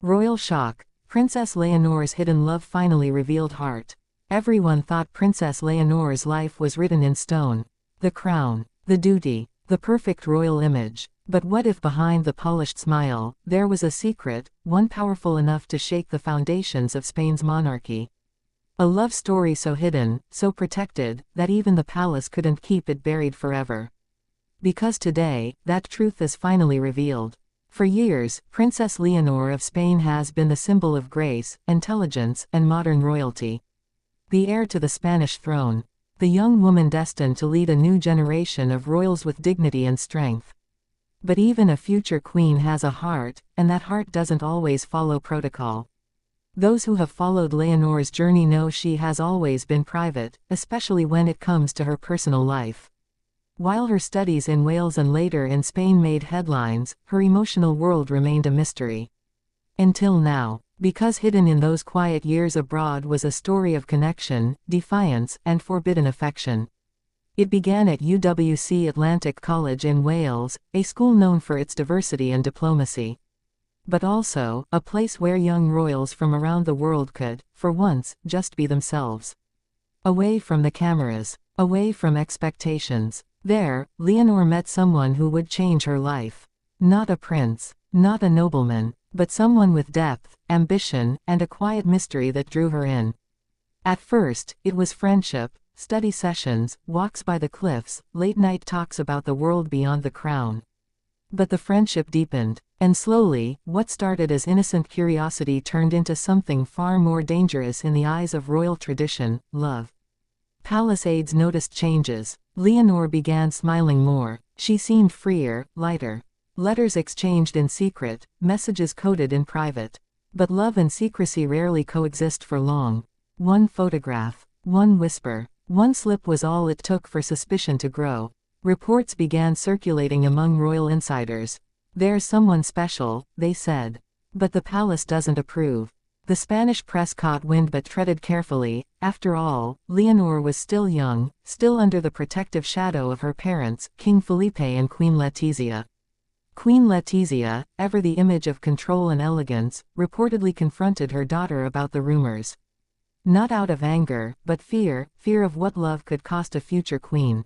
Royal shock. Princess Leonor's hidden love finally revealed heart. Everyone thought Princess Leonor's life was written in stone. The crown, the duty, the perfect royal image. But what if behind the polished smile, there was a secret, one powerful enough to shake the foundations of Spain's monarchy? A love story so hidden, so protected, that even the palace couldn't keep it buried forever. Because today, that truth is finally revealed. For years, Princess Leonor of Spain has been the symbol of grace, intelligence, and modern royalty. The heir to the Spanish throne. The young woman destined to lead a new generation of royals with dignity and strength. But even a future queen has a heart, and that heart doesn't always follow protocol. Those who have followed Leonor's journey know she has always been private, especially when it comes to her personal life. While her studies in Wales and later in Spain made headlines, her emotional world remained a mystery. Until now, because hidden in those quiet years abroad was a story of connection, defiance, and forbidden affection. It began at UWC Atlantic College in Wales, a school known for its diversity and diplomacy. But also, a place where young royals from around the world could, for once, just be themselves. Away from the cameras, away from expectations. There, Leonor met someone who would change her life. Not a prince, not a nobleman, but someone with depth, ambition, and a quiet mystery that drew her in. At first, it was friendship, study sessions, walks by the cliffs, late-night talks about the world beyond the crown. But the friendship deepened, and slowly, what started as innocent curiosity turned into something far more dangerous in the eyes of royal tradition: love. Palace aides noticed changes. Leonor began smiling more. She seemed freer, lighter. Letters exchanged in secret, messages coded in private. But love and secrecy rarely coexist for long. One photograph, one whisper, one slip was all it took for suspicion to grow. Reports began circulating among royal insiders. "There's someone special," they said. But the palace doesn't approve. The Spanish press caught wind but treaded carefully. After all, Leonor was still young, still under the protective shadow of her parents, King Felipe and Queen Letizia. Queen Letizia, ever the image of control and elegance, reportedly confronted her daughter about the rumors. Not out of anger, but fear of what love could cost a future queen.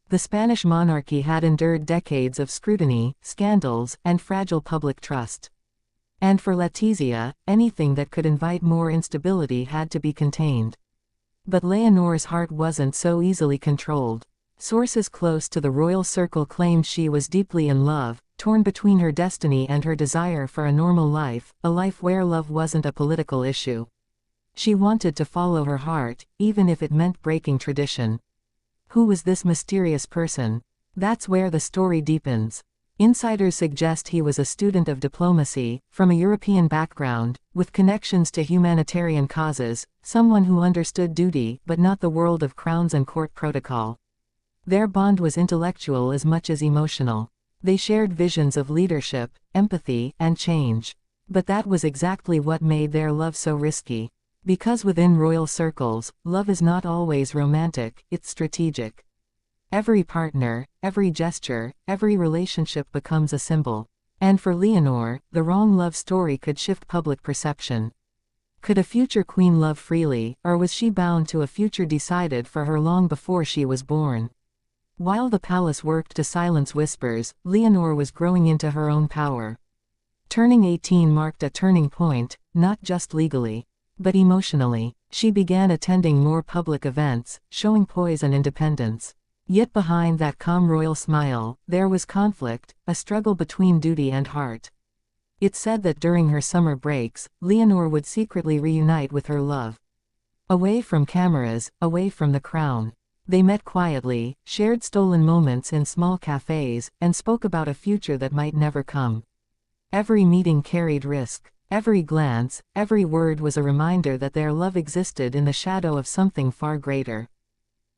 The Spanish monarchy had endured decades of scrutiny, scandals, and fragile public trust. And for Letizia, anything that could invite more instability had to be contained. But Leonor's heart wasn't so easily controlled. Sources close to the royal circle claimed she was deeply in love, torn between her destiny and her desire for a normal life, a life where love wasn't a political issue. She wanted to follow her heart, even if it meant breaking tradition. Who was this mysterious person? That's where the story deepens. Insiders suggest he was a student of diplomacy, from a European background, with connections to humanitarian causes, someone who understood duty but not the world of crowns and court protocol. Their bond was intellectual as much as emotional. They shared visions of leadership, empathy, and change. But that was exactly what made their love so risky. Because within royal circles, love is not always romantic, it's strategic. Every partner, every gesture, every relationship becomes a symbol. And for Leonor, the wrong love story could shift public perception. Could a future queen love freely, or was she bound to a future decided for her long before she was born? While the palace worked to silence whispers, Leonor was growing into her own power. Turning 18 marked a turning point, not just legally, but emotionally. She began attending more public events, showing poise and independence. Yet behind that calm royal smile, there was conflict, a struggle between duty and heart. It's said that during her summer breaks, Leonor would secretly reunite with her love. Away from cameras, away from the crown. They met quietly, shared stolen moments in small cafes, and spoke about a future that might never come. Every meeting carried risk. Every glance, every word was a reminder that their love existed in the shadow of something far greater.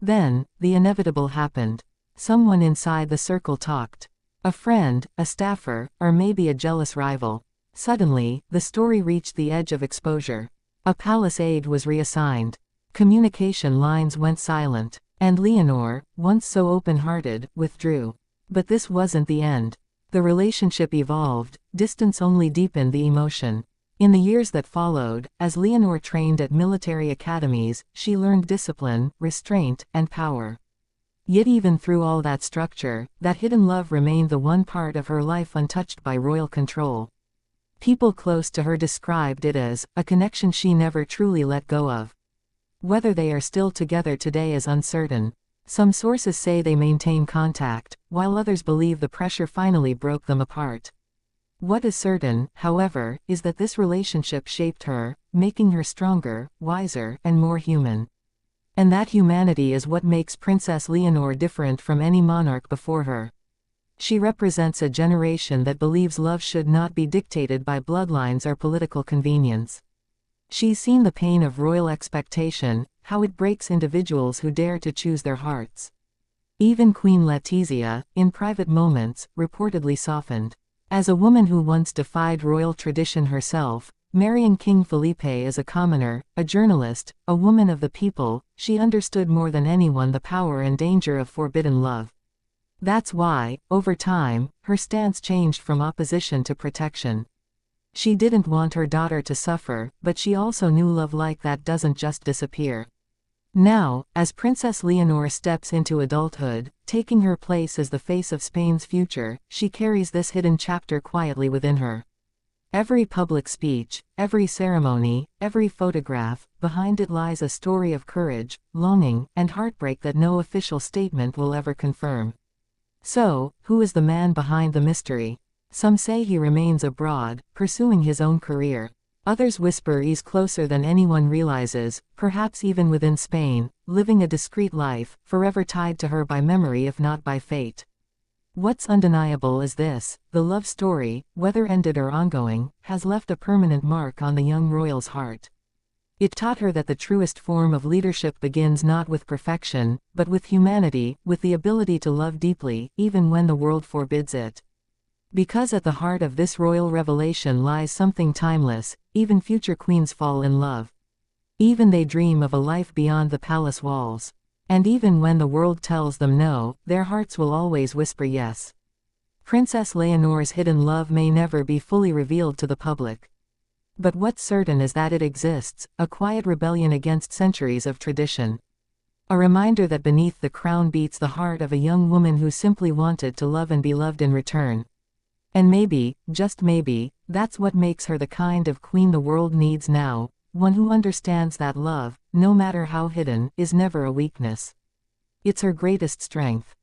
Then, the inevitable happened. Someone inside the circle talked. A friend, a staffer, or maybe a jealous rival. Suddenly, the story reached the edge of exposure. A palace aide was reassigned. Communication lines went silent. And Leonor, once so open-hearted, withdrew. But this wasn't the end. The relationship evolved, distance only deepened the emotion. In the years that followed, as Leonor trained at military academies, she learned discipline, restraint, and power. Yet even through all that structure, that hidden love remained the one part of her life untouched by royal control. People close to her described it as a connection she never truly let go of. Whether they are still together today is uncertain. Some sources say they maintain contact, while others believe the pressure finally broke them apart. What is certain, however, is that this relationship shaped her, making her stronger, wiser, and more human. And that humanity is what makes Princess Leonor different from any monarch before her. She represents a generation that believes love should not be dictated by bloodlines or political convenience. She's seen the pain of royal expectation, how it breaks individuals who dare to choose their hearts. Even Queen Letizia, in private moments, reportedly softened. As a woman who once defied royal tradition herself, marrying King Felipe as a commoner, a journalist, a woman of the people, she understood more than anyone the power and danger of forbidden love. That's why, over time, her stance changed from opposition to protection. She didn't want her daughter to suffer, but she also knew love like that doesn't just disappear. Now, as Princess Leonor steps into adulthood, taking her place as the face of Spain's future, she carries this hidden chapter quietly within her. Every public speech, every ceremony, every photograph, behind it lies a story of courage, longing, and heartbreak that no official statement will ever confirm. So, who is the man behind the mystery? Some say he remains abroad, pursuing his own career. Others whisper he's closer than anyone realizes, perhaps even within Spain, living a discreet life, forever tied to her by memory if not by fate. What's undeniable is this: the love story, whether ended or ongoing, has left a permanent mark on the young royal's heart. It taught her that the truest form of leadership begins not with perfection, but with humanity, with the ability to love deeply, even when the world forbids it. Because at the heart of this royal revelation lies something timeless, even future queens fall in love. Even they dream of a life beyond the palace walls. And even when the world tells them no, their hearts will always whisper yes. Princess Leonor's hidden love may never be fully revealed to the public. But what's certain is that it exists, a quiet rebellion against centuries of tradition. A reminder that beneath the crown beats the heart of a young woman who simply wanted to love and be loved in return. And maybe, just maybe, that's what makes her the kind of queen the world needs now, one who understands that love, no matter how hidden, is never a weakness. It's her greatest strength.